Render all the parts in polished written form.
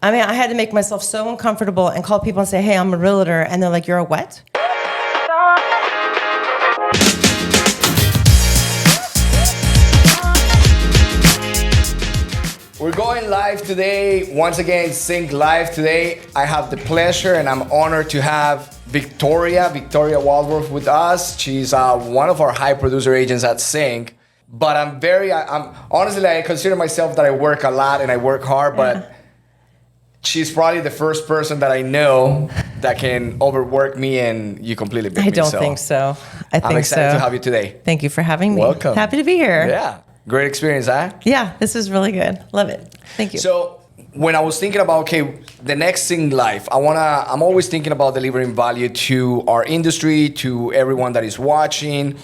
I mean, I had to make myself so uncomfortable and call people and say, hey, I'm a realtor. And they're like, you're a what? We're going live today. Once again, Sync Live today. I have the pleasure and I'm honored to have Victoria Waldorf with us. She's one of our high producer agents at Sync. But I'm honestly, I consider myself that I work a lot and I work hard, but she's probably the first person that I know that can overwork me and you completely beat me. I don't think so. I'm excited to have you today. Thank you for having me. Welcome. Happy to be here. Yeah. Great experience, huh? Yeah, this is really good. Love it. Thank you. So when I was thinking about, okay, the next Sync Live, I'm always thinking about delivering value to our industry, to everyone that is watching.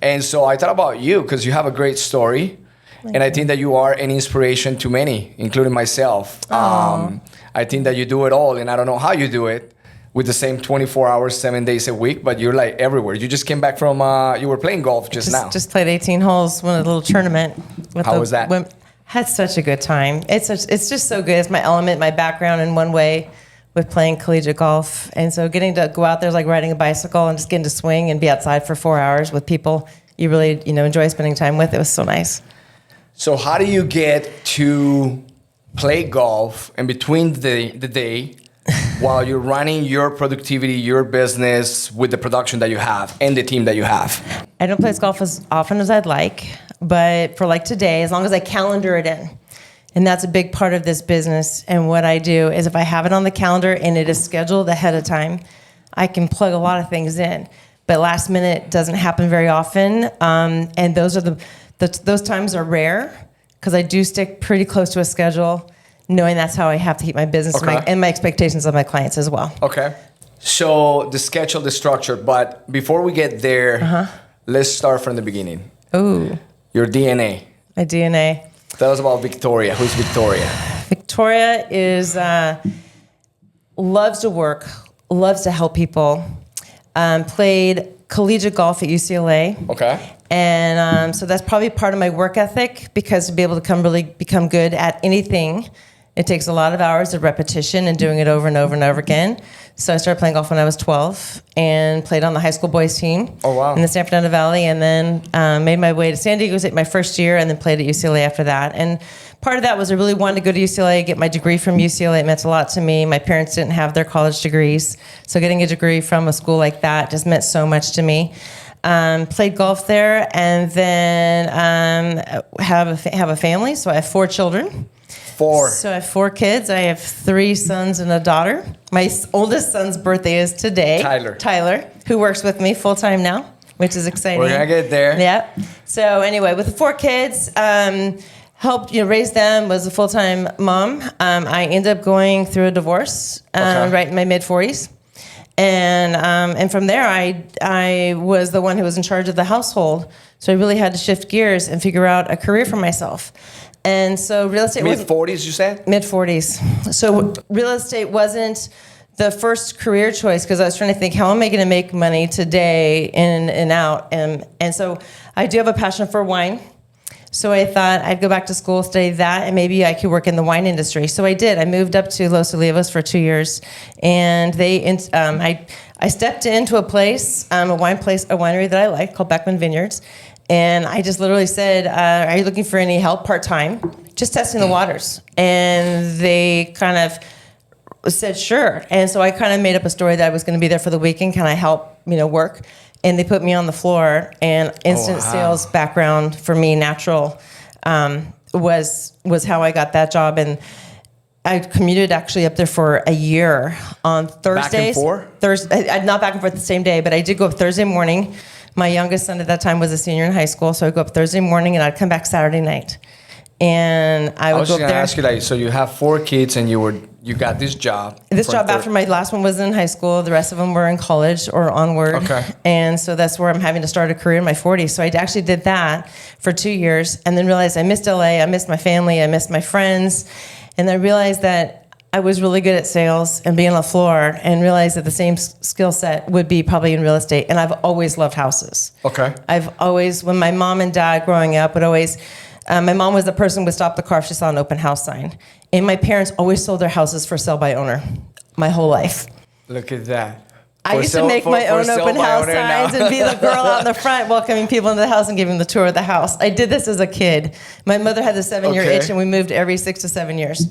And so I thought about you because you have a great story. And I think that you are an inspiration to many, including myself. I think that you do it all, and I don't know how you do it with the same 24 hours, 7 days a week, but you're like everywhere. You just came back from, you were playing golf just now. Just played 18 holes, won a little tournament. How was that? Had such a good time. It's just so good. It's my element, my background in one way with playing collegiate golf. And so getting to go out there is like riding a bicycle and just getting to swing and be outside for 4 hours with people you really enjoy spending time with. It was so nice. So how do you get to play golf in between the day while you're running your productivity, your business with the production that you have and the team that you have? I don't play golf as often as I'd like, but for like today, as long as I calendar it in. And that's a big part of this business. And what I do is if I have it on the calendar and it is scheduled ahead of time, I can plug a lot of things in. But last minute doesn't happen very often. And those are those times are rare because I do stick pretty close to a schedule, knowing that's how I have to keep my business and my expectations of my clients as well. Okay. So the schedule, the structure, but before we get there, let's start from the beginning. Ooh. Your DNA. My DNA. Tell us about Victoria. Who's Victoria? Victoria is loves to work, loves to help people. Played collegiate golf at UCLA. Okay. And so that's probably part of my work ethic, because to be able to really become good at anything, it takes a lot of hours of repetition and doing it over and over and over again. So I started playing golf when I was 12 and played on the high school boys team in the San Fernando Valley, and then made my way to San Diego State my first year and then played at UCLA after that. And part of that was I really wanted to go to UCLA, get my degree from UCLA. It meant a lot to me. My parents didn't have their college degrees, so getting a degree from a school like that just meant so much to me. Played golf there, and then have a family. So I have 4 children. 4. So I have 4 kids. I have 3 sons and a daughter. My oldest son's birthday is today. Tyler, who works with me full time now, which is exciting. We're gonna get there. Yeah. So anyway, with the 4 kids, helped raise them. Was a full time mom. I ended up going through a divorce right in my mid 40s. And from there, I was the one who was in charge of the household. So I really had to shift gears and figure out a career for myself. And so real estate mid 40s, you said? Mid 40s. So real estate wasn't the first career choice, because I was trying to think, how am I going to make money today in and out? And so I do have a passion for wine. So I thought I'd go back to school, study that, and maybe I could work in the wine industry. So I did. I moved up to Los Olivos for 2 years, and I stepped into a place, a winery that I like called Beckman Vineyards, and I just literally said, "Are you looking for any help part-time? Just testing the waters." And they kind of said, "Sure." And so I kind of made up a story that I was going to be there for the weekend. Can I help, work? And they put me on the floor, and instant sales background for me, natural, was how I got that job. And I commuted actually up there for a year on Thursdays. Back and forth? Not back and forth the same day, but I did go up Thursday morning. My youngest son at that time was a senior in high school, so I'd go up Thursday morning, and I'd come back Saturday night. And I would go up there. I was just going to ask you, so you have 4 kids, and you got this job. After my last one was in high school. The rest of them were in college or onward. Okay. And so that's where I'm having to start a career in my 40s. So I actually did that for 2 years, and then realized I missed LA, I missed my family, I missed my friends. And I realized that I was really good at sales and being on the floor, and realized that the same skill set would be probably in real estate. And I've always loved houses. Okay. When my mom and dad growing up would always My mom was the person who would stop the car if she saw an open house sign. And my parents always sold their houses for sale by owner my whole life. Look at that. I used to make my own open house signs and be the girl out in the front welcoming people into the house and giving them the tour of the house. I did this as a kid. My mother had the 7-year itch, and we moved every 6 to 7 years.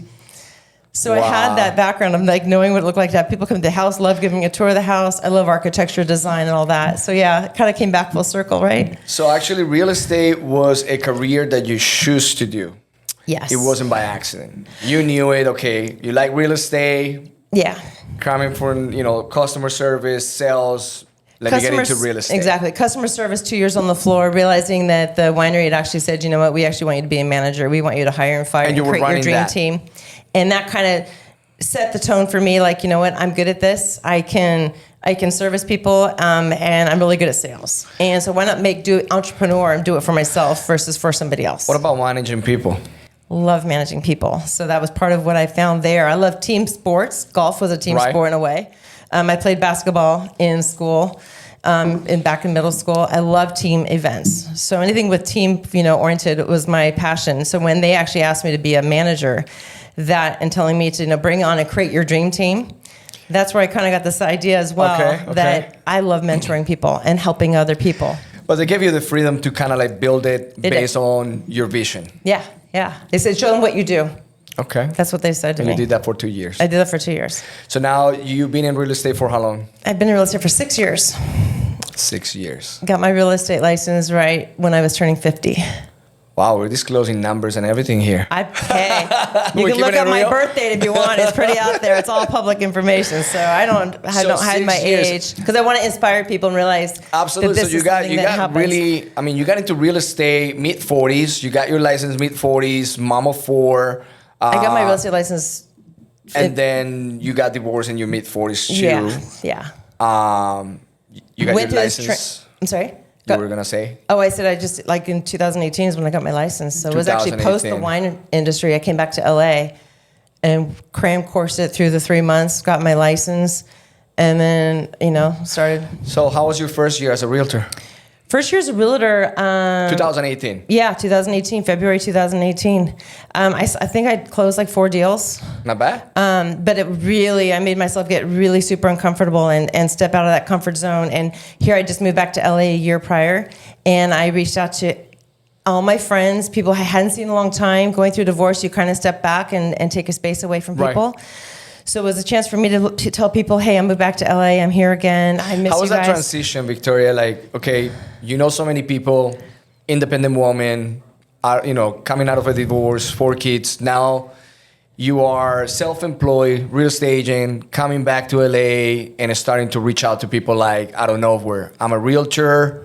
So I had that background of like knowing what it looked like to have people come to the house, love giving a tour of the house. I love architecture, design, and all that. So yeah, it kind of came back full circle, right? So actually, real estate was a career that you choose to do. Yes. It wasn't by accident. You knew it. Okay, you like real estate. Yeah. Coming from customer service, sales. Let me get into real estate. Exactly. Customer service, 2 years on the floor, realizing that the winery had actually said, you know what, we actually want you to be a manager. We want you to hire and fire and create your dream team. And that kind of set the tone for me, like, you know what, I'm good at this. I can service people, and I'm really good at sales. And so why not do entrepreneur and do it for myself versus for somebody else? What about managing people? Love managing people. So that was part of what I found there. I love team sports. Golf was a team sport in a way. I played basketball in school, back in middle school. I love team events. So anything with team, oriented was my passion. So when they actually asked me to be a manager, and telling me to bring on and create your dream team, that's where I kind of got this idea as well that I love mentoring people and helping other people. But they gave you the freedom to kind of like build it based on your vision. Yeah. They said, show them what you do. Okay. That's what they said to me. And you did that for 2 years. I did that for 2 years. So now you've been in real estate for how long? I've been in real estate for 6 years. 6 years. Got my real estate license right when I was turning 50. Wow, we're disclosing numbers and everything here. You can look up my birth date if you want. It's pretty out there. It's all public information. So I don't hide my age because I want to inspire people and realize absolutely. That this so you got really. I mean, you got into real estate mid-40s. You got your license mid-40s. Mom of 4. I got my real estate license. And then you got divorced in your mid-40s too. Yeah. You got your license. I'm sorry. You were going to say? Oh, I said I just, like in 2018 is when I got my license. So it was actually post the wine industry. I came back to LA and cram coursed it through the 3 months, got my license, and then, started. So how was your first year as a realtor? First year as a realtor. 2018. Yeah, 2018, February 2018. I think I closed like 4 deals. Not bad. But I made myself get really super uncomfortable and step out of that comfort zone. And here I just moved back to LA a year prior, and I reached out to all my friends, people I hadn't seen in a long time. Going through divorce, you kind of step back and take a space away from people. Right. So it was a chance for me to tell people, hey, I moved back to LA. I'm here again. I miss you guys. How was that transition, Victoria? Like, okay, so many people, independent woman, coming out of a divorce, 4 kids. Now you are self-employed, real estate agent, coming back to LA and starting to reach out to people like, I don't know where. I'm a realtor.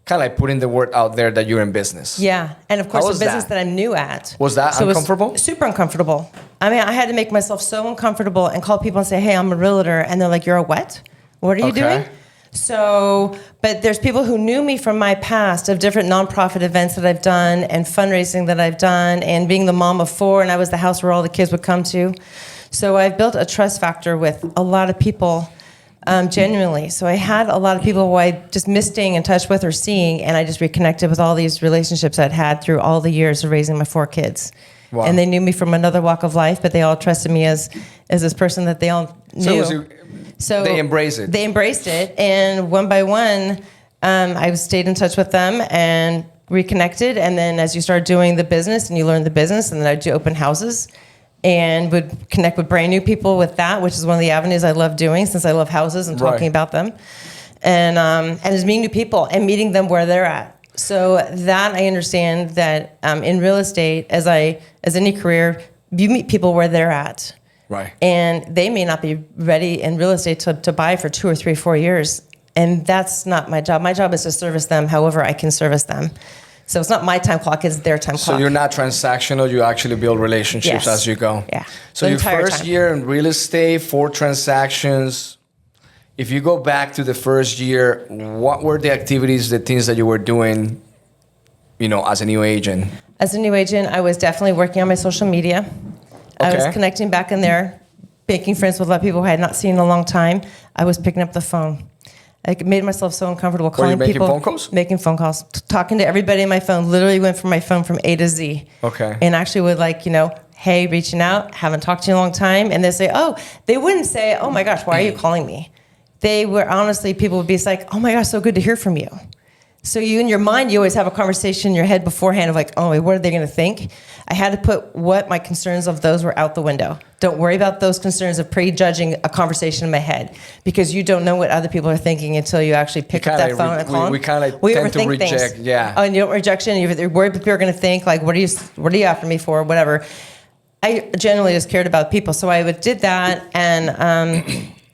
Kind of like putting the word out there that you're in business. Yeah. And of course, a business that I'm new at. Was that uncomfortable? It was super uncomfortable. I mean, I had to make myself so uncomfortable and call people and say, hey, I'm a realtor. And they're like, you're a what? What are you doing? So, but there's people who knew me from my past of different nonprofit events that I've done and fundraising that I've done and being the mom of 4, and I was the house where all the kids would come to. So I've built a trust factor with a lot of people. Genuinely. So I had a lot of people who I just missed staying in touch with or seeing, and I just reconnected with all these relationships I'd had through all the years of raising my 4 kids. Wow. And they knew me from another walk of life, but they all trusted me as this person that they all knew. So they embraced it. They embraced it, and one by one, I stayed in touch with them and reconnected. And then as you start doing the business and you learn the business, and then I'd do open houses and would connect with brand new people with that, which is one of the avenues I love doing since I love houses and talking about them. And just meeting new people and meeting them where they're at. So that I understand that in real estate, as any career, you meet people where they're at. Right. And they may not be ready in real estate to buy for 2 or 3, 4 years. And that's not my job. My job is to service them however I can service them. So it's not my time clock, it's their time clock. So you're not transactional, you actually build relationships as you go. Yeah. So your first year in real estate, 4 transactions. If you go back to the first year, what were the activities, the things that you were doing, as a new agent? As a new agent, I was definitely working on my social media. I was connecting back in there, making friends with a lot of people who I had not seen in a long time. I was picking up the phone. I made myself so uncomfortable Were calling you making people. phone calls? Making phone calls, talking to everybody on my phone. Literally went from my phone from A to Z. Okay. And actually would hey, reaching out, haven't talked to you in a long time. And they say, they wouldn't say, oh my gosh, why are you calling me? They were honestly, people would be like, oh my gosh, so good to hear from you. So you, in your mind, you always have a conversation in your head beforehand of what are they going to think? I had to put what my concerns of those were out the window. Don't worry about those concerns of prejudging a conversation in my head, because you don't know what other people are thinking until you actually pick up that phone and call them. We kind of tend to reject, yeah. Oh, and you don't rejection. You're worried people are going to think like, what are you after me for? Whatever. I generally just cared about people, so I did that, and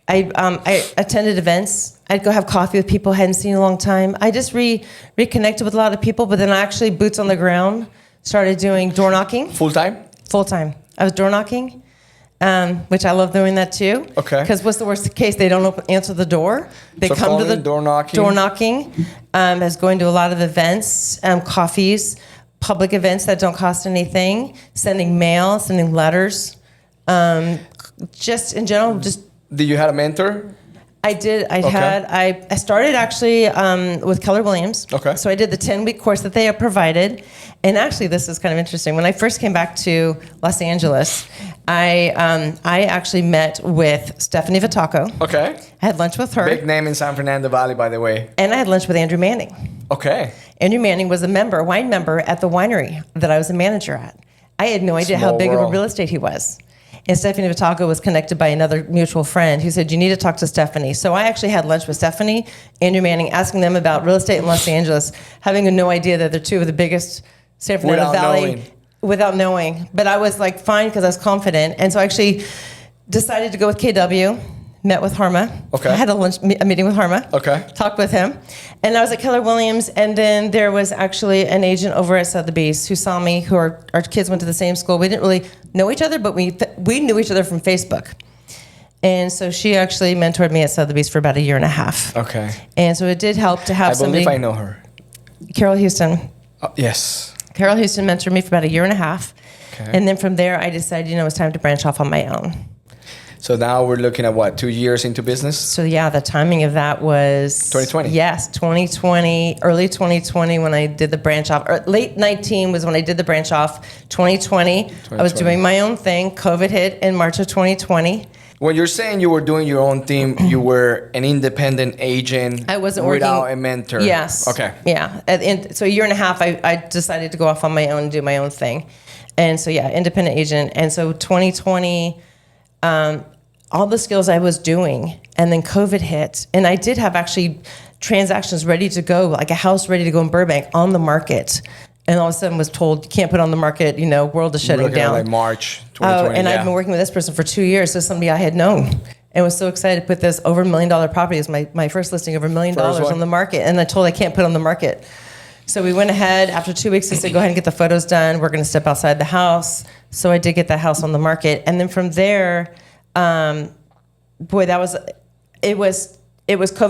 I attended events. I'd go have coffee with people I hadn't seen in a long time. I just reconnected with a lot of people, but then I actually, boots on the ground, started doing door knocking. Full time? Full time. I was door knocking, which I love doing that too. Okay. Because what's the worst case? They don't answer the door. They So come to the door knocking. Door knocking. Is going to a lot of events, coffees, public events that don't cost anything, sending mail, sending letters, just in general, just. Did you have a mentor? I did. I started actually with Keller Williams. Okay. So I did the 10-week course that they have provided. And actually, this is kind of interesting. When I first came back to Los Angeles, I actually met with Stephanie Vitaco. Okay. I had lunch with her. Big name in San Fernando Valley, by the way. And I had lunch with Andrew Manning. Okay. Andrew Manning was a wine member at the winery that I was a manager at. I had no idea how big of a real estate he was. And Stephanie Vitaco was connected by another mutual friend who said, you need to talk to Stephanie. So I actually had lunch with Stephanie, Andrew Manning, asking them about real estate in Los Angeles, having no idea that they're two of the biggest San Fernando Valley. Without knowing. But I was fine, because I was confident. And so I actually decided to go with KW, met with Harma. Okay. I had a meeting with Harma. Okay. Talked with him. And I was at Keller Williams, and then there was actually an agent over at Sotheby's who saw me, our kids went to the same school. We didn't really know each other, but we knew each other from Facebook. And so she actually mentored me at Sotheby's for about a year and a half. Okay. And so it did help to have somebody. I believe I know her. Carol Houston. Yes. Carol Houston mentored me for about a year and a half. Okay. And then from there, I decided, it was time to branch off on my own. So now we're looking at what, 2 years into business? So yeah, the timing of that was 2020. Yes, 2020, early 2020 when I did the branch off. Or late 19 was when I did the branch off. 2020, I was doing my own thing. COVID hit in March of 2020. When you're saying you were doing your own thing, you were an independent agent. I wasn't without working, a mentor. Yes. Okay. Yeah. So a year and a half, I decided to go off on my own and do my own thing. And so yeah, independent agent. And so 2020. All the skills I was doing, and then COVID hit, and I did have actually transactions ready to go, like a house ready to go in Burbank on the market, and all of a sudden was told you can't put it on the market. World is shutting down. Like March 2020. And I'd been working with this person for 2 years, so somebody I had known, and was so excited to put this over $1 million property as my first listing, over $1 million on the market, and I told I can't put it on the market. So we went ahead. After 2 weeks, they said, go ahead and get the photos done. We're going to step outside the house. So I did get the house on the market, and then from there. COVID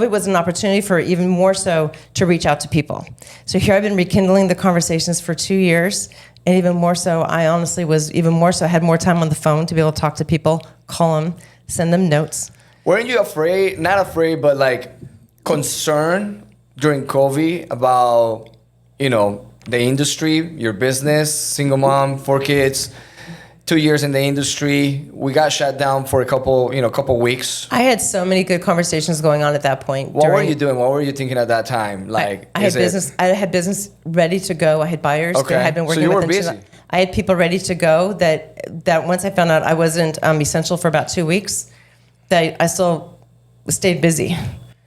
was an opportunity for even more so to reach out to people. So here I've been rekindling the conversations for 2 years, and even more so, I honestly had more time on the phone to be able to talk to people, call them, send them notes. Weren't you afraid, not afraid, but concerned during COVID about, the industry, your business, single mom, 4 kids, 2 years in the industry? We got shut down for a couple weeks. I had so many good conversations going on at that point. What were you doing? What were you thinking at that time? I had business ready to go. I had buyers that had been working so you with were busy. I had people ready to go that once I found out I wasn't essential for about 2 weeks, that I still stayed busy.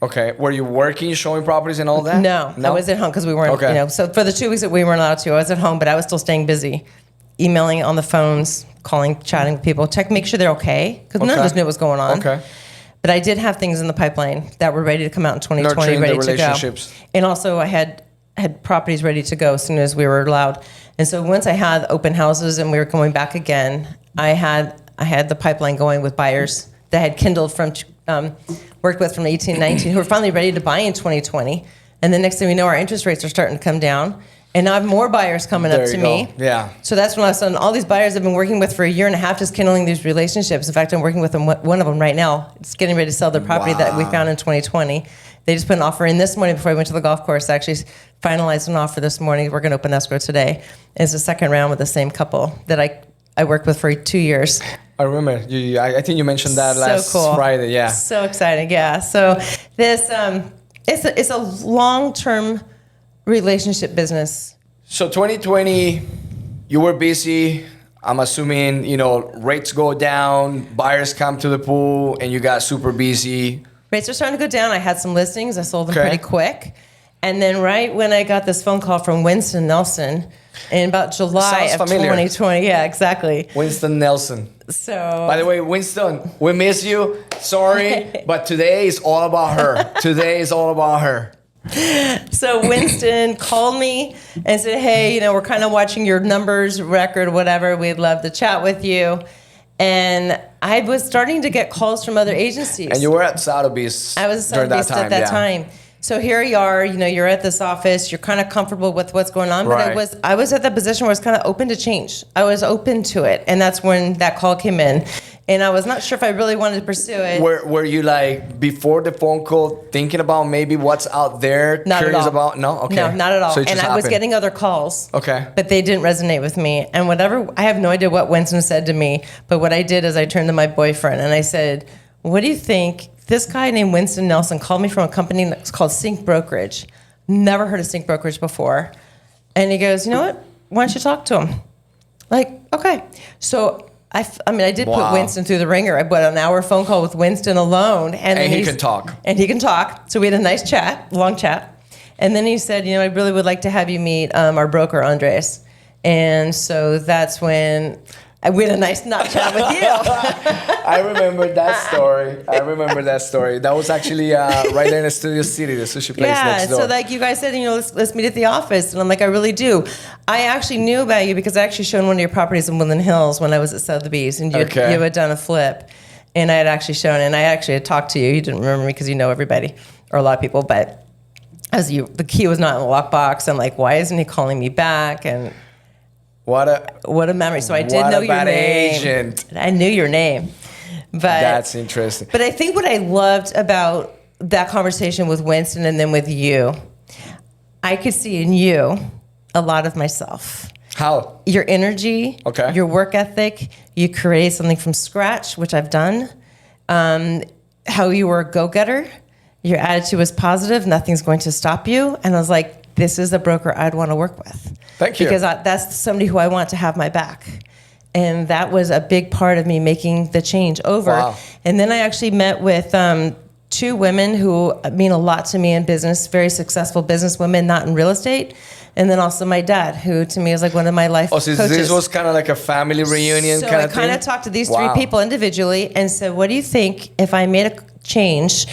Okay. Were you working, showing properties and all that? No? I was at home because we weren't, so for the 2 weeks that we weren't allowed to, I was at home, but I was still staying busy. Emailing on the phones, calling, chatting with people, make sure they're okay, because none of us knew what was going on. Okay. But I did have things in the pipeline that were ready to come out in 2020, Nurturing ready the to relationships. go. And also I had properties ready to go as soon as we were allowed. And so once I had open houses and we were going back again, I had the pipeline going with buyers that had kindled worked with from 18, 19, who were finally ready to buy in 2020. And the next thing we know, our interest rates are starting to come down. And now I have more buyers coming There up to you me. go. Yeah. So that's when I was on all these buyers I've been working with for a year and a half, just kindling these relationships. In fact, I'm working with them, one of them right now. It's getting ready to sell their property that we found in 2020. They just put an offer in this morning before I went to the golf course. I actually finalized an offer this morning. We're going to open escrow today. It's the second round with the same couple that I worked with for 2 years. I remember. I think you mentioned that last Friday. Yeah. So exciting. Yeah. So this it's a long-term relationship business. So 2020, you were busy. I'm assuming, rates go down, buyers come to the pool, and you got super busy. Rates are starting to go down. I had some listings. I sold them pretty quick. And then right when I got this phone call from Winston Nelson in about July Sounds of familiar. 2020. Yeah, exactly. Winston Nelson. So By the way, Winston, we miss you. Sorry, but today is all about her. Today is all about her. So Winston called me and said, hey, we're kind of watching your numbers, record, whatever. We'd love to chat with you. And I was starting to get calls from other agencies. And you were at Sotheby's. I was at during Sotheby's at that time. So here you are, you're at this office, you're kind of comfortable with what's going on, but Right. I was at that position where I was kind of open to change. I was open to it, and that's when that call came in. And I was not sure if I really wanted to pursue it. Were you before the phone call thinking about maybe what's out there? Not curious at all. about? No? Okay. No, not at all. So it And just I was happened. getting other calls. Okay. But they didn't resonate with me. And I have no idea what Winston said to me, but what I did is I turned to my boyfriend and I said, what do you think? This guy named Winston Nelson called me from a company that's called Sync Brokerage. Never heard of Sync Brokerage before. And he goes, you know what? Why don't you talk to him? Okay. So I did put Wow. Winston through the ringer. I put an hour phone call with Winston alone. And then he can talk. And he can talk. So we had a nice chat, long chat. And then he said, I really would like to have you meet our broker, Andres. And so that's when we had a nice chat with you. I remember that story. That was actually right there in Studio City, the sushi place next door. So you guys said, let's meet at the office. And I'm like, I really do. I actually knew about you because I actually showed one of your properties in Woodland Hills when I was at Sotheby's. And you had done a flip. And I had actually shown, and I actually had talked to you. You didn't remember me because you know everybody, or a lot of people. But the key was not in the lockbox. I'm like, why isn't he calling me back? And what a memory. So I did know your name. Agent. I knew your name. But That's interesting. But I think what I loved about that conversation with Winston and then with you, I could see in you a lot of myself. How? Your energy, Okay. your work ethic, you created something from scratch, which I've done. How you were a go-getter, your attitude was positive, nothing's going to stop you. And I was like, this is the broker I'd want to work with. Thank you. Because that's somebody who I want to have my back. And that was a big part of me making the change over. Wow. And then I actually met with two women who mean a lot to me in business, very successful businesswomen, not in real estate. And then also my dad, who to me is like one of my life So coaches. this was kind of like a family reunion So kind I of thing? kind of talked to these three people individually and said, what do you think if I made a change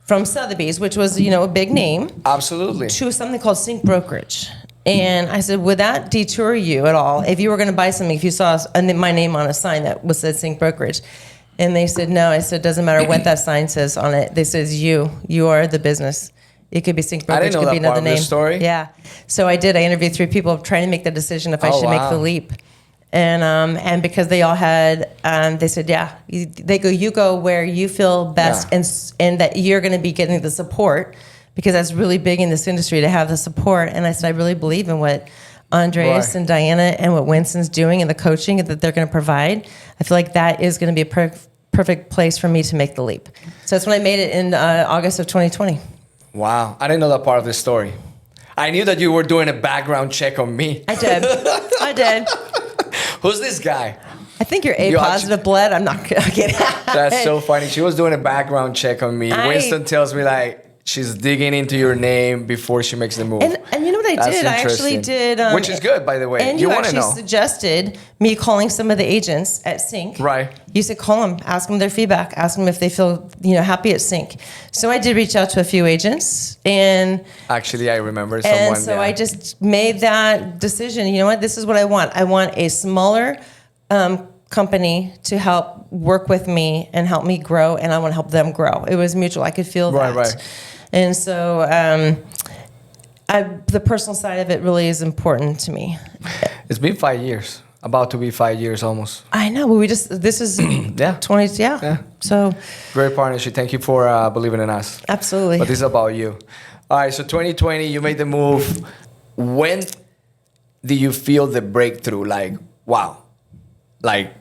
from Sotheby's, which was, a big name, Absolutely. to something called Sync Brokerage? And I said, would that detour you at all if you were going to buy something, if you saw my name on a sign that said Sync Brokerage? And they said, no. I said, doesn't matter what that sign says on it. They said, you are the business. It could be Sync Brokerage, I didn't know it could be that part another of name. the story. Yeah. So I did. I interviewed three people trying to make the decision if I should make the leap. And because they all had, they said, you go where you feel best, and that you're going to be getting the support, because that's really big in this industry to have the support. And I said, I really believe in what Andres and Diana and what Winston's doing and the coaching that they're going to provide. I feel like that is going to be a perfect place for me to make the leap. So that's when I made it in August of 2020. Wow. I didn't know that part of the story. I knew that you were doing a background check on me. I did. Who's this guy? I think you're A positive blood. I'm not kidding. That's so funny. She was doing a background check on me. Winston tells me she's digging into your name before she makes the move. And you know what I did? I actually did. Which is good, by the way. And you want to actually know. suggested me calling some of the agents at Sync. Right. You said call them, ask them their feedback, ask them if they feel happy at Sync. So I did reach out to a few agents, and actually I remember someone. And so I just made that decision. You know what? This is what I want. I want a smaller company to help work with me and help me grow, and I want to help them grow. It was mutual. I could feel that. Right. And so The personal side of it really is important to me. It's been 5 years. About to be 5 years almost. I know, but this is Yeah. 20, yeah. So Great partnership. Thank you for believing in us. absolutely. But this is about you. All right, so 2020, you made the move. When did you feel the breakthrough? Like, wow, like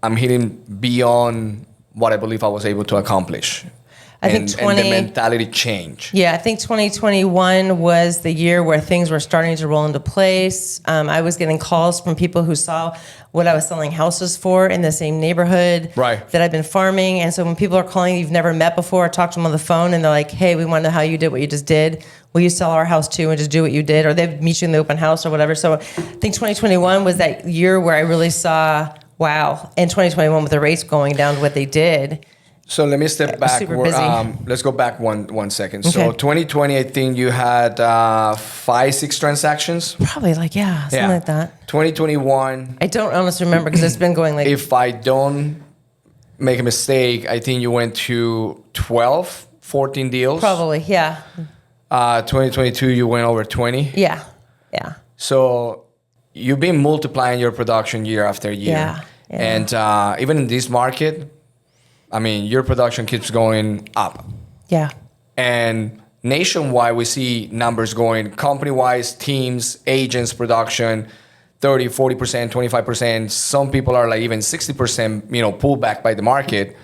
I'm hitting beyond what I believe I was able to accomplish. I think and the mentality change. Yeah, I think 2021 was the year where things were starting to roll into place. I was getting calls from people who saw what I was selling houses for in the same neighborhood Right. that I've been farming. And so when people are calling you've never met before, I talk to them on the phone and they're like, hey, we want to know how you did what you just did. Will you sell our house too and just do what you did? Or they'd meet you in the open house or whatever. So I think 2021 was that year where I really saw, wow, in 2021 with the rates going down to what they did. So let me step back. Super busy. Let's go back one second. Okay. So 2020, I think you had 5-6 transactions. Probably something like that. 2021, I don't honestly remember because it's been going like if I don't make a mistake, I think you went to 12, 14 deals. probably, yeah. 2022, you went over 20. Yeah. So you've been multiplying your production year after year. Yeah. And even in this market, I mean, your production keeps going up. Yeah. And nationwide, we see numbers going company-wise, teams, agents, production, 30, 40%, 25%. Some people are like even 60%, pulled back by the market.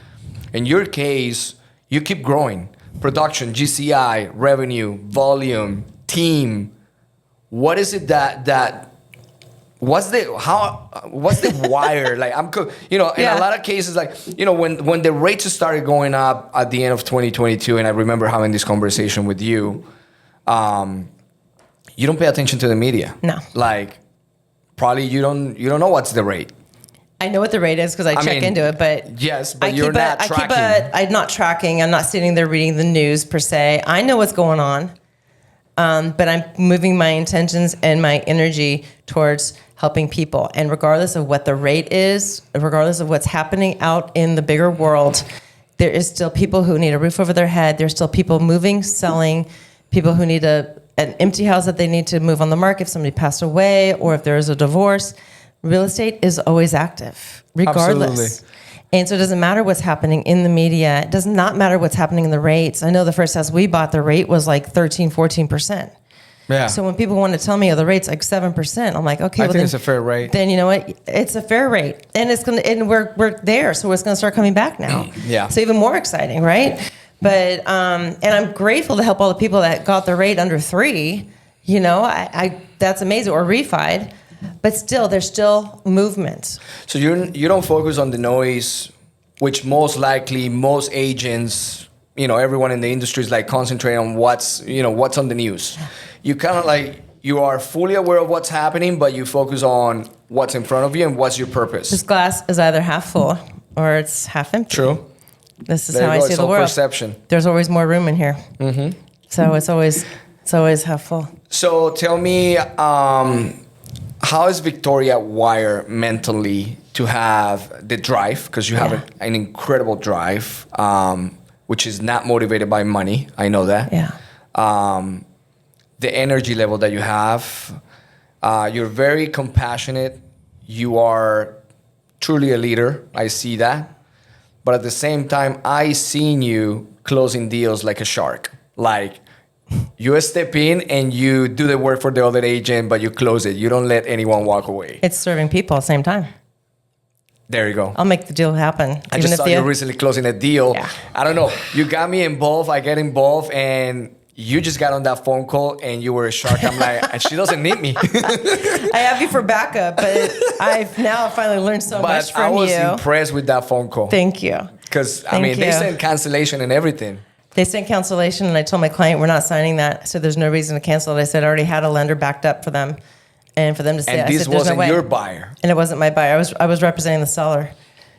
In your case, you keep growing. Production, GCI, revenue, volume, team. What is it that what's the wire? Like in a lot of cases, like, when the rates started going up at the end of 2022, and I remember having this conversation with you, you don't pay attention to the media. No. Like, probably you don't know what's the rate. I know what the rate is because I check into it, but yes, but you're not tracking. I'm not tracking. I'm not sitting there reading the news per se. I know what's going on, but I'm moving my intentions and my energy towards helping people. And regardless of what the rate is, regardless of what's happening out in the bigger world, there is still people who need a roof over their head. There's still people moving, selling, people who need an empty house that they need to move on the market if somebody passed away or if there is a divorce. Real estate is always active, regardless. Absolutely. And so it doesn't matter what's happening in the media. It does not matter what's happening in the rates. I know the first house we bought, the rate was like 13, 14%. Yeah. So when people want to tell me, the rate's like 7%, I'm like, okay, I think it's a fair rate. Then you know what? It's a fair rate, and we're there, so it's gonna start coming back now. Yeah. So even more exciting, right? But and I'm grateful to help all the people that got the rate under 3. I that's amazing, or refied, but still, there's still movement. So you don't focus on the noise, which most likely most agents, everyone in the industry is like concentrating on what's on the news. You kind of you are fully aware of what's happening, but you focus on what's in front of you and what's your purpose. This glass is either half full or it's half empty. True. This is There how you I go. see It's the all world. perception. There's always more room in here. Mm-hmm. So it's always half full. So tell me, how is Victoria wired mentally to have the drive? Because you have an incredible drive, which is not motivated by money. I know that. Yeah. The energy level that you have, you're very compassionate. You are truly a leader. I see that. But at the same time, I seen you closing deals like a shark. Like, you step in and you do the work for the other agent, but you close it. You don't let anyone walk away. It's serving people at the same time. There you go. I'll make the deal happen. I just saw you recently closing a deal. Yeah. I don't know. You got me involved. I get involved, and you just got on that phone call, and you were a shark. I'm like, and she doesn't need me. I have you for backup, but I've now finally learned so much But I from was you. impressed with that phone call. Thank you. Because, Thank they you. sent cancellation and everything. They sent cancellation, and I told my client we're not signing that. So there's no reason to cancel it. I said I already had a lender backed up for them, and for them to say, And I this said, "There's no wasn't way." your buyer. And it wasn't my buyer. I was representing the seller.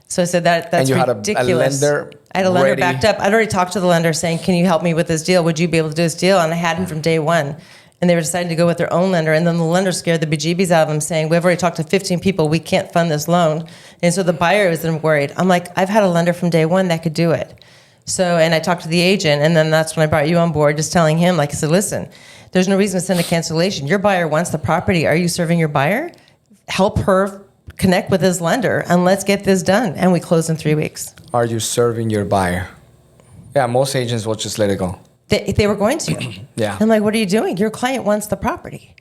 So I said that's And you had a ridiculous. lender I had a lender ready. backed up. I'd already talked to the lender saying, "Can you help me with this deal? Would you be able to do this deal?" And I had him from day one. And they were deciding to go with their own lender. And then the lender scared the bejeebies out of them, saying, "We've already talked to 15 people. We can't fund this loan." And so the buyer was then worried. I'm like, I've had a lender from day one that could do it. So, and I talked to the agent, and then that's when I brought you on board, just telling him, like I said, listen, There's no reason to send a cancellation. Your buyer wants the property. Are you serving your buyer? Help her connect with his lender and let's get this done. And we close in 3 weeks. Are you serving your buyer? Yeah, most agents will just let it go. They were going to. Yeah. I'm like, what are you doing? Your client wants the property.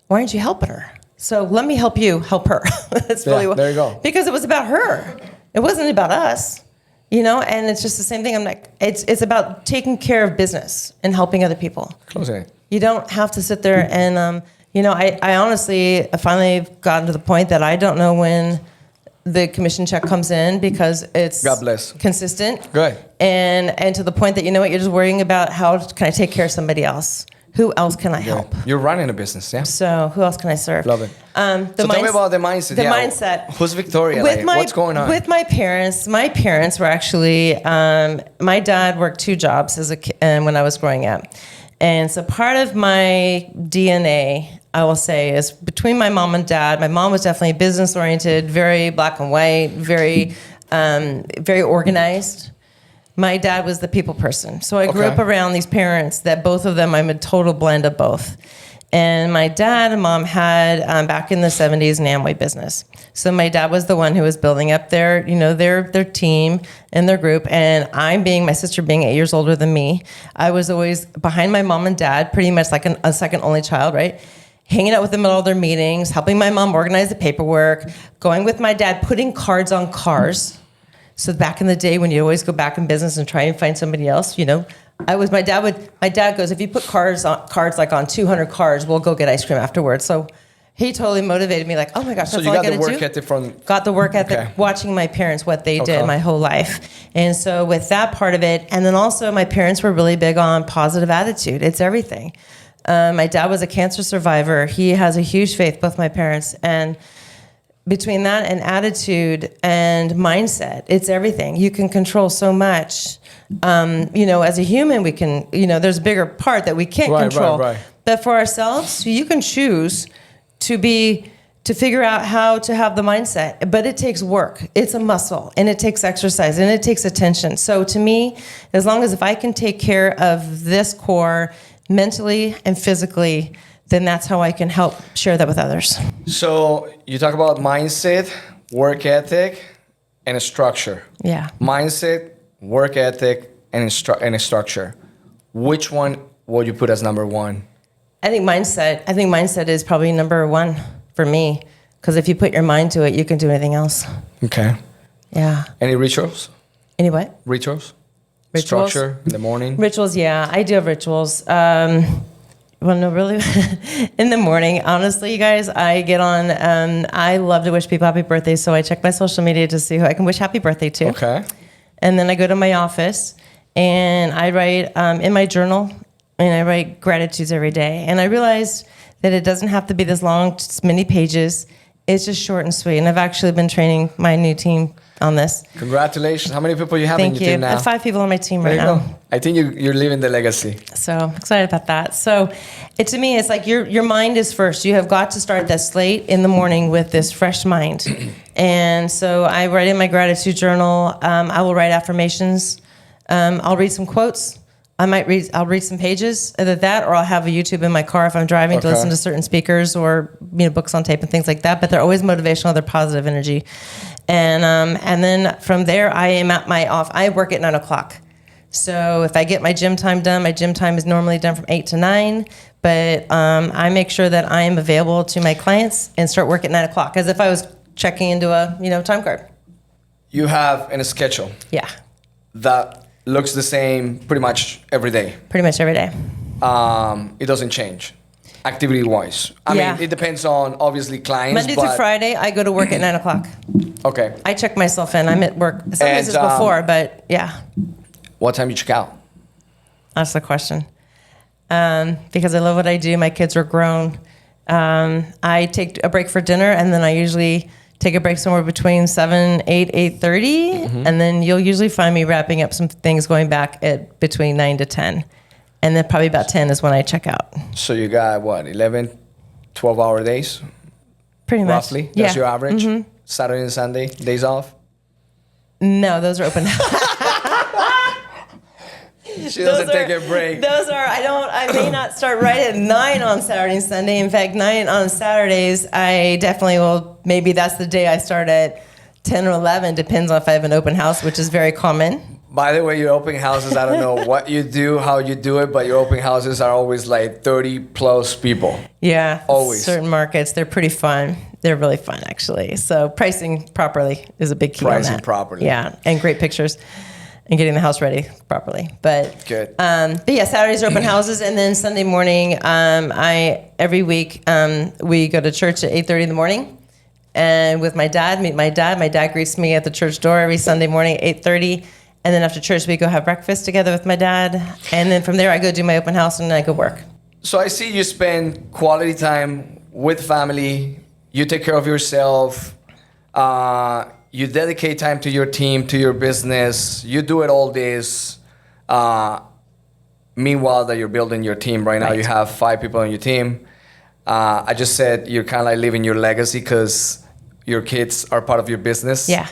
Why aren't you helping her? So let me help you help her. That's really what. There you go. Because it was about her. It wasn't about us. And it's just the same thing. I'm like, it's about taking care of business and helping other people. Closing it. You don't have to sit there and, I honestly finally gotten to the point that I don't know when the commission check comes in because it's God bless. consistent. Good. And to the point that, you're just worrying about how can I take care of somebody else? Who else can I help? You're running a business, yeah? So who else can I serve? Love it. So tell me about the mindset. The mindset. Who's Victoria? What's going on? With my parents were actually, my dad worked 2 jobs when I was growing up. And so part of my DNA, I will say, is between my mom and dad. My mom was definitely business oriented, very black and white, very, very organized. My dad was the people person. So I grew up around these parents that both of them, I'm a total blend of both. And my dad and mom had, back in the 70s, an Amway business. So my dad was the one who was building up their team and their group. And my sister being 8 years older than me, I was always behind my mom and dad, pretty much like a second only child, right? Hanging out with them at all their meetings, helping my mom organize the paperwork, going with my dad, putting cards on cars. So back in the day when you always go back in business and try and find somebody else, my dad goes, if you put cards like on 200 cars, we'll go get ice cream afterwards. So he totally motivated me like, oh my gosh, that's all I got to do. So you got the work ethic got the work ethic, watching my parents, what they did my whole life. And so with that part of it, and then also my parents were really big on positive attitude. It's everything. My dad was a cancer survivor. He has a huge faith, both my parents, and between that and attitude and mindset, it's everything. You can control so much. As a human, we can, there's a bigger part that we can't control. Right. But for ourselves, you can choose to figure out how to have the mindset. But it takes work. It's a muscle, and it takes exercise, and it takes attention. So to me, as long as if I can take care of this core mentally and physically, then that's how I can help share that with others. So you talk about mindset, work ethic, and a structure. Yeah. Mindset, work ethic, and a structure. Which one would you put as number one? I think mindset is probably number one for me, because if you put your mind to it, you can do anything else. Okay. Yeah. Any rituals? Any what? Rituals? Structure in the morning? Rituals, yeah. I do have rituals. Well, no, really. In the morning, honestly, you guys, I get on, I love to wish people happy birthday, so I check my social media to see who I can wish happy birthday to. Okay. And then I go to my office, and I write in my journal, and I write gratitudes every day. And I realized that it doesn't have to be this long, just many pages. It's just short and sweet. And I've actually been training my new team on this. Congratulations. How many people you have in your team now? I have 5 people on my team right now. Go. I think you're living the legacy. So excited about that. So to me, it's like your mind is first. You have got to start that slate in the morning with this fresh mind. And so I write in my gratitude journal. I will write affirmations. I'll read some quotes. I'll read some pages, either that, or I'll have a YouTube in my car if I'm driving to listen to certain speakers or books on tape and things like that. But they're always motivational. They're positive energy, and then from there I am at my off. I work at 9 o'clock, so if I get my gym time done, my gym time is normally done from 8 to 9. But I make sure that I am available to my clients and start work at 9 o'clock, as if I was checking into a time card. You have in a schedule. Yeah. That looks the same pretty much every day. Pretty much every day. It doesn't change, activity-wise. I mean, it depends on, obviously, clients. Monday through Friday, I go to work at 9 o'clock. Okay. I check myself in. I'm at work. Sometimes it's before, but yeah. What time you check out? That's the question. Because I love what I do. My kids are grown. I take a break for dinner, and then I usually take a break somewhere between 7, 8, 8:30, and then you'll usually find me wrapping up some things going back at between 9 to 10. And then probably about 10 is when I check out. So you got, 11, 12-hour days? Pretty much. Roughly? That's your average? Saturday and Sunday, days off? No, those are open. She doesn't take a break. Those are, I may not start right at 9 on Saturday and Sunday. In fact, 9 on Saturdays, I definitely will, maybe that's the day I start at 10 or 11, depends on if I have an open house, which is very common. By the way, your open houses, I don't know what you do, how you do it, but your open houses are always like 30 plus people. Yeah. Always. Certain markets, they're pretty fun. They're really fun, actually. So pricing properly is a big key on Pricing that. properly. Yeah, and great pictures and getting the house ready properly. But Good. But yeah, Saturdays are open houses, and then Sunday morning, every week we go to church at 8:30 in the morning, and with my dad, meet my dad. My dad greets me at the church door every Sunday morning at 8:30. And then after church, we go have breakfast together with my dad. And then from there, I go do my open house and I go work. So I see you spend quality time with family. You take care of yourself. You dedicate time to your team, to your business. You do it all this. Meanwhile, that you're building your team right now, Right. you have 5 people on your team. I just said you're kind of like living your legacy because your kids are part of your business. Yeah.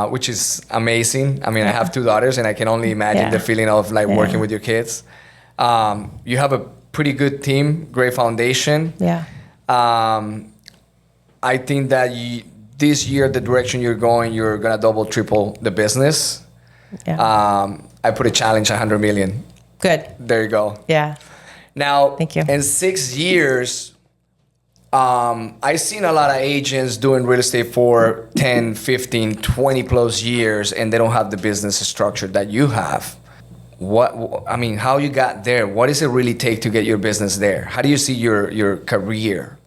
Which is amazing. I mean, I have 2 daughters, and I can only imagine Yeah. the feeling of like Yeah. working with your kids. You have a pretty good team, great foundation. Yeah. I think that this year, the direction you're going, you're gonna double, triple the business. Yeah. I put a challenge, 100 million. Good. There you go. Yeah. Now, Thank you. in 6 years, I've seen a lot of agents doing real estate for 10, 15, 20 plus years, and they don't have the business structure that you have. How you got there? What does it really take to get your business there? How do you see your career?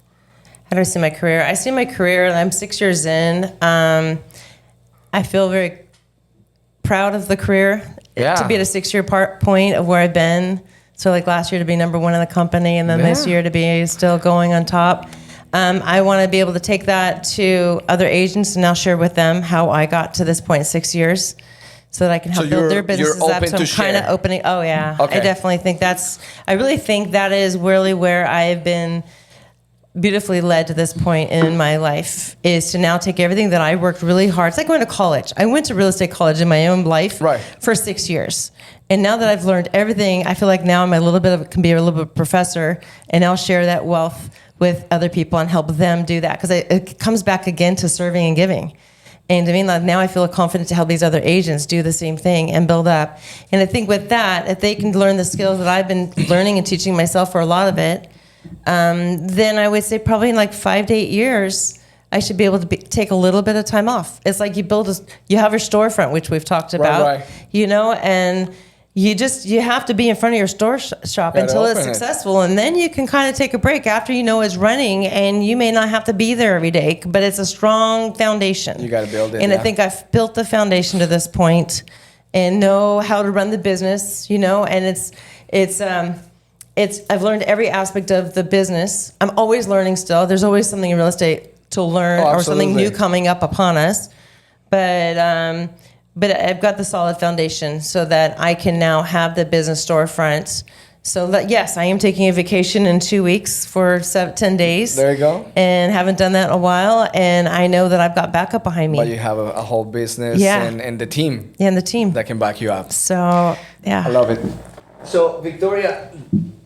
How do I see my career? I see my career, and I'm 6 years in. I feel very proud of the career. Yeah. To be at a 6-year point of where I've been. So like last year to be number 1 in the company, and then this year to be still going on top. I want to be able to take that to other agents and now share with them how I got to this point in 6 years, so that I can help build their businesses you're up. open So to I'm kind of share. opening. Oh yeah, Okay. I definitely think I really think that is really where I've been beautifully led to this point in my life, is to now take everything that I worked really hard. It's like going to college. I went to real estate college in my own life Right. for 6 years. And now that I've learned everything, I feel like now I'm can be a little bit of a professor, and I'll share that wealth with other people and help them do that. Because it comes back again to serving and giving. And I mean, like, now I feel confident to help these other agents do the same thing and build up. And I think with that, if they can learn the skills that I've been learning and teaching myself for a lot of it, then I would say probably in like 5 to 8 years, I should be able to take a little bit of time off. It's like you have your storefront, which we've talked about, right. And you have to be in front of your shop Gotta until it's open it. successful, and then you can kind of take a break after it's running, and you may not have to be there every day, but it's a strong foundation. You gotta build it, And yeah. I think I've built the foundation to this point, and know how to run the business, and I've learned every aspect of the business. I'm always learning still. There's always something in real estate to learn, Oh, or something absolutely. new coming up upon us. But I've got the solid foundation so that I can now have the business storefront. So that, yes, I am taking a vacation in 2 weeks for 10 days. There you go. And haven't done that in a while. And I know that I've got backup behind me. But you have a whole business Yeah. and the team And the team. that can back you up. So, yeah. I love it. So, Victoria,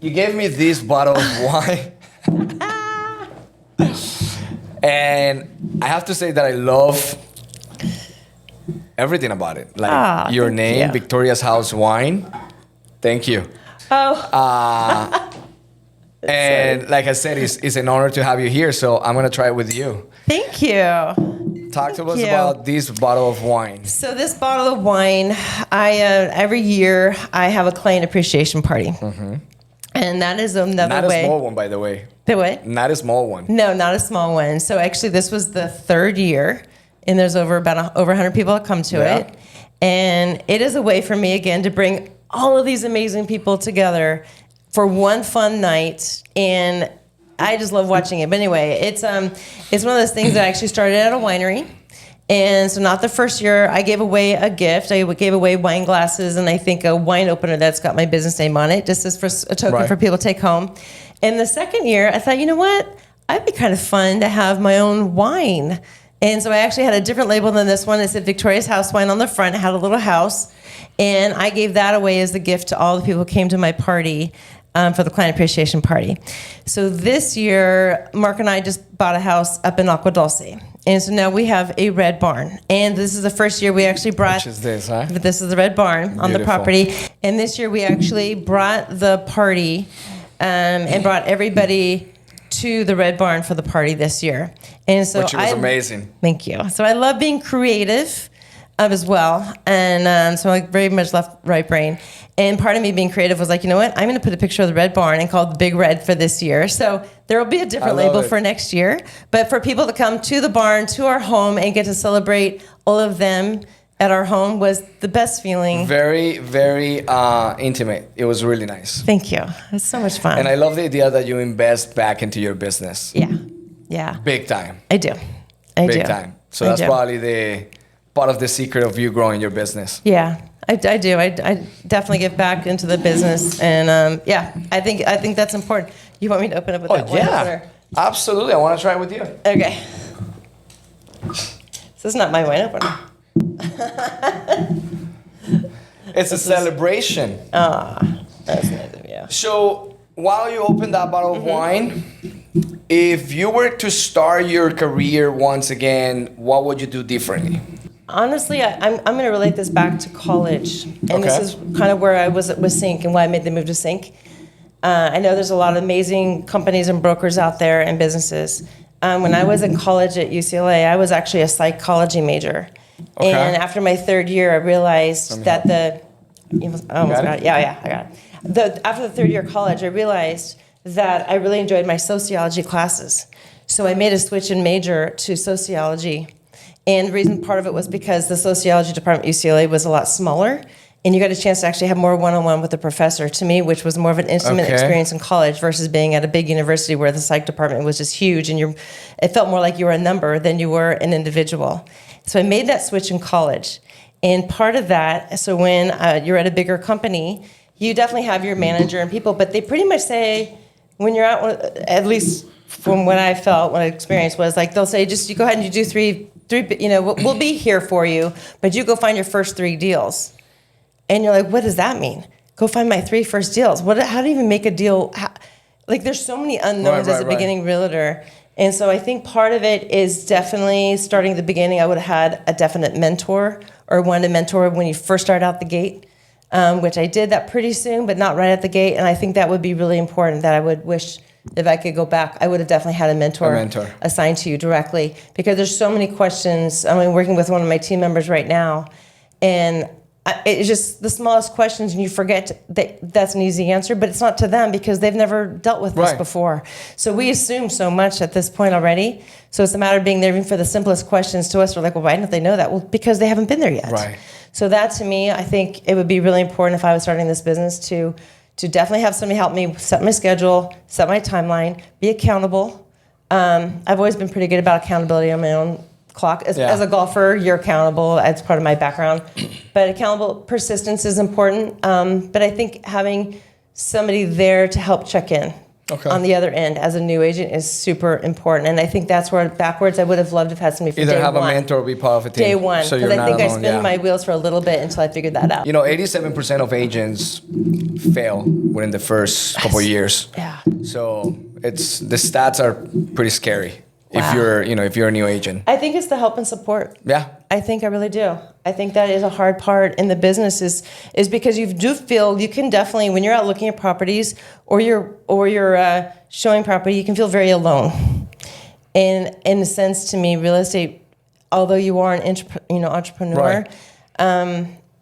you gave me this bottle of wine. And I have to say that I love everything about it. Like your thank name, you. Victoria's House Wine. Thank you. Oh, And like I said, it's an honor to have you here. So I'm going to try it with you. thank you. Talk to us you. about this bottle of wine. So this bottle of wine, every year I have a client appreciation party. And that is another Not way. a small one, by the way. The what? Not a small one. No, not a small one. So actually, this was the 3rd year, and there's over 100 people that come to Yeah. it. And it is a way for me, again, to bring all of these amazing people together for one fun night. And I just love watching it. But anyway, it's one of those things that I actually started at a winery. And so not the first year, I gave away a gift. I gave away wine glasses and I think a wine opener that's got my business name on it, just as for a token Right. for people to take home. And the second year, I thought, you know what? It'd be kind of fun to have my own wine And so I actually had a different label than this one. It said Victoria's House Wine on the front. It had a little house. And I gave that away as a gift to all the people who came to my party for the client appreciation party. So this year, Mark and I just bought a house up in Aqua Dulce. And so now we have a red barn. And this is the first year we actually brought... Which is this, huh? This is the red barn on the property. And this year we actually brought the party and brought everybody to the red barn for the party this year. And so Which was amazing. Thank you. So I love being creative as well. And so I very much left right brain. And part of me being creative was like, you know what? I'm going to put a picture of the red barn and call it the Big Red for this year. So there will be a different label for next year. But for people to come to the barn, to our home, and get to celebrate all of them at our home was the best feeling. Very, very intimate. It was really nice. Thank you. It's so much fun. And I love the idea that you invest back into your business. Yeah. Yeah. Big time. I do. I do. Big time. So that's probably the part of the secret of you growing your business. Yeah. I do. I definitely give back into the business, and yeah, I think that's important. You want me to open up with that one? Yeah, absolutely. I want to try it with you. Okay. This is not my wine opener. It's a celebration. That's nice of you. So while you open that bottle of wine, if you were to start your career once again, what would you do differently? Honestly, I'm going to relate this back to college, and this is kind of where I was with Sync and why I made the move to Sync. I know there's a lot of amazing companies and brokers out there and businesses. When I was in college at UCLA, I was actually a psychology major, and after my third year, I realized that I got it. After the third year of college, I realized that I really enjoyed my sociology classes, so I made a switch in major to sociology. And the reason part of it was because the sociology department at UCLA was a lot smaller, and you got a chance to actually have more one-on-one with the professor, to me, which was more of an intimate experience in college versus being at a big university where the psych department was just huge, and it felt more like you were a number than you were an individual. So I made that switch in college. And part of that, so when you're at a bigger company, you definitely have your manager and people, but they pretty much say, when you're out, at least from what I felt, what I experienced was like, they'll say, just you go ahead and you do three, we'll be here for you, but you go find your first 3 deals. And you're like, what does that mean? Go find my 3 first deals. How do you even make a deal? There's so many unknowns as a beginning realtor. And so I think part of it is definitely starting at the beginning. I would have had a definite mentor or one to mentor when you first start out the gate, which I did that pretty soon, but not right at the gate. And I think that would be really important, that I would wish if I could go back, I would have definitely had a mentor assigned to you directly, because there's so many questions. I'm working with one of my team members right now, and it's just the smallest questions, and you forget that that's an easy answer, but it's not to them because they've never dealt with this before. So we assume so much at this point already. So it's a matter of being there even for the simplest questions to us. We're like, well, why don't they know that? Well, because they haven't been there yet. Right. So that, to me, I think it would be really important if I was starting this business to definitely have somebody help me set my schedule, set my timeline, be accountable. I've always been pretty good about accountability on my own clock. As a golfer, you're accountable. That's part of my background. But accountable persistence is important. But I think having somebody there to help check in on the other end as a new agent is super important. And I think that's where backwards I would have loved to have had somebody from either day have one. a mentor or be part of a team. Day one. So because I think I spun my wheels for a little bit until I figured that out. 87% of agents fail within the first couple of years. Yeah. So the stats are pretty scary. If you're a new agent. I think it's the help and support. Yeah. I think I really do. I think that is a hard part in the business is because you do feel you can definitely, when you're out looking at properties or you're showing property, you can feel very alone. And in a sense, to me, real estate, although you are an entrepreneur,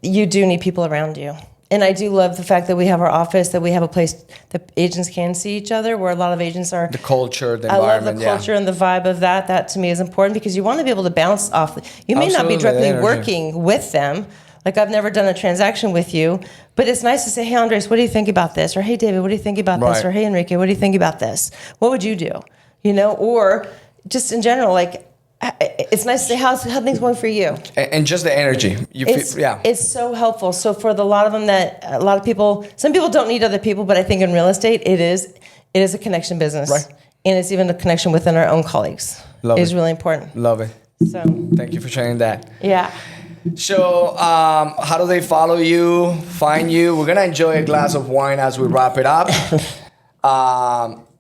you do need people around you. And I do love the fact that we have our office, that we have a place that agents can see each other, where a lot of agents are. The culture, the environment. I love the culture and the vibe of that. That to me is important because you want to be able to bounce off. You may not be directly working with them. Like I've never done a transaction with you, but it's nice to say, hey, Andres, what do you think about this? Or hey, David, what do you think about this? Or hey, Enrique, what do you think about this? What would you do? Or just in general, like, it's nice to say how things going for you, and just the energy. It's so helpful. So for a lot of people, some people don't need other people, but I think in real estate, it is a connection business, and it's even a connection within our own colleagues. Is really important. Love it. So Thank you for sharing that. yeah. So, how do they follow you, find you? We're gonna enjoy a glass of wine as we wrap it up.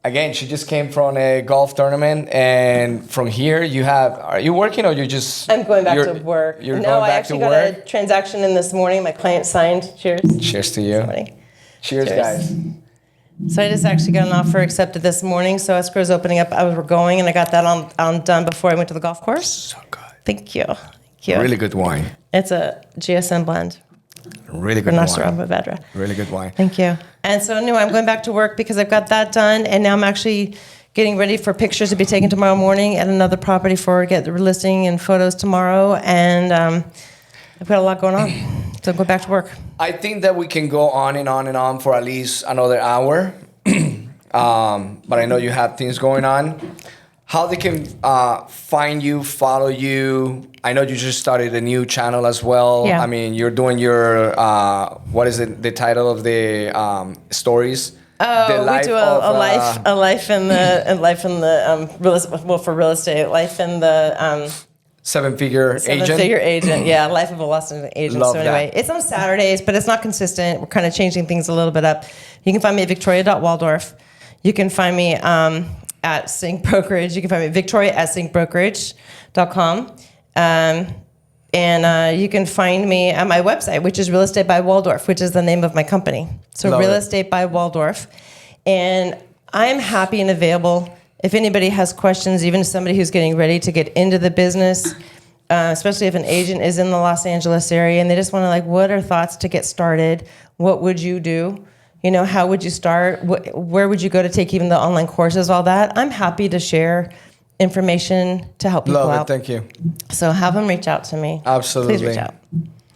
Again, she just came from a golf tournament, and from here, are you working or you just? I'm going back to work. You're no, going I back actually to got work. a transaction in this morning. My client signed. Cheers. Cheers to you. Morning. Cheers, Cheers. guys. So I just actually got an offer accepted this morning. So escrow's opening up. I was going, and I got that on done before I went to the golf course. So good. Thank you. Thank you. Really good wine. It's a GSM blend. Really good Renasseron wine. Vedra. Really good wine. Thank you. And so anyway, I'm going back to work because I've got that done, and now I'm actually getting ready for pictures to be taken tomorrow morning at another property for get the listing and photos tomorrow, and I've got a lot going on. So I'll go back to work. I think that we can go on and on and on for at least another hour. But I know you have things going on. How they can find you, follow you. I know you just started a new channel as well. Yeah. I mean, you're doing your, what is it, the title of the stories? Oh, The we do a life in the real estate, well, for real estate, life in the seven-figure agent. seven-figure agent. Yeah, life of a Los Angeles agent. Love so anyway, that. it's on Saturdays, but it's not consistent. We're kind of changing things a little bit up. You can find me at victoria.waldorf. You can find me at Sync Brokerage. You can find me at victoria@syncbrokerage.com. And you can find me at my website, which is Real Estate by Waldorf, which is the name of my company. So Love Real it. Estate by Waldorf. And I'm happy and available if anybody has questions, even somebody who's getting ready to get into the business, especially if an agent is in the Los Angeles area and they just want to what are thoughts to get started? What would you do? How would you start? Where would you go to take even the online courses, all that? I'm happy to share information to help people Love out. it. Thank you. So have them reach out to me. Absolutely. Please reach out.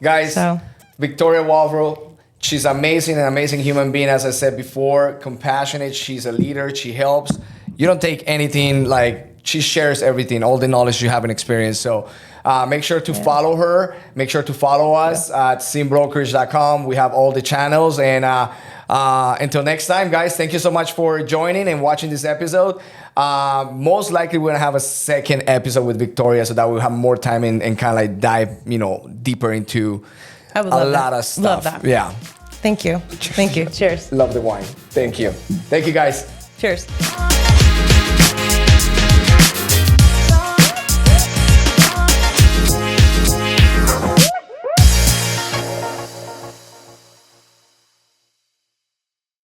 Guys, So- Victoria Waldorf, she's amazing, an amazing human being, as I said before, compassionate. She's a leader. She helps. You don't take anything, she shares everything, all the knowledge you have and experience. So make sure to follow her. Make sure to follow us at syncbrokerage.com. We have all the channels. And until next time, guys, thank you so much for joining and watching this episode. Most likely we're gonna have a second episode with Victoria so that we'll have more time and kind of dive, deeper into I would a love lot that. of stuff. Love that. Yeah. Thank you. Thank you. Cheers. Love the wine. Thank you. Thank you, guys. Cheers.